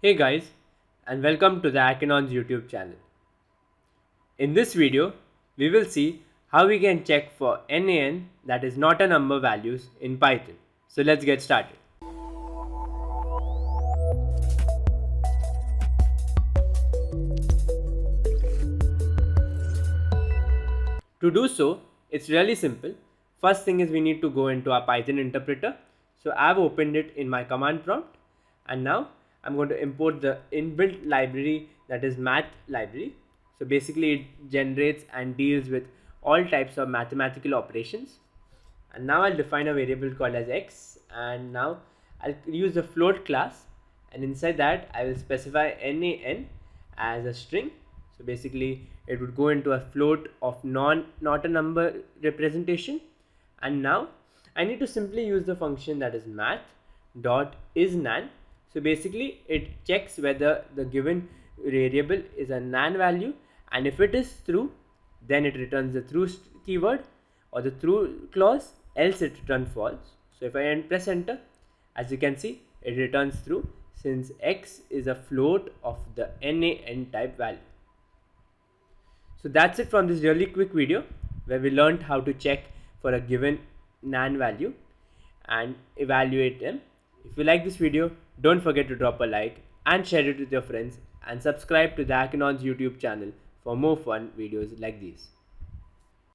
Hey guys, and welcome to the Akinon's YouTube channel. In this video, we will see how we can check for NaN, that is not a number, values in Python. So let's get started. To do so, it's really simple. First thing is we need to go into our Python interpreter. So I've opened it in my command prompt, and now I'm going to import the inbuilt library, that is math library. So basically it generates and deals with all types of mathematical operations. And now I'll define a variable called as x, and now I'll use the float class, and inside that I will specify NaN as a string. So basically it would go into a float of not a number representation. And now I need to simply use the function that is math dot is nan. So basically it checks whether the given variable is a nan value, and if it is true, then it returns the true keyword or the true clause, else it returns false. So if I press enter, as you can see, it returns true since x is a float of the NaN type value. So that's it from this really quick video where we learned how to check for a given NaN value and evaluate them. If you like this video, don't forget to drop a like and share it with your friends, and subscribe to the Akinon's YouTube channel for more fun videos like these.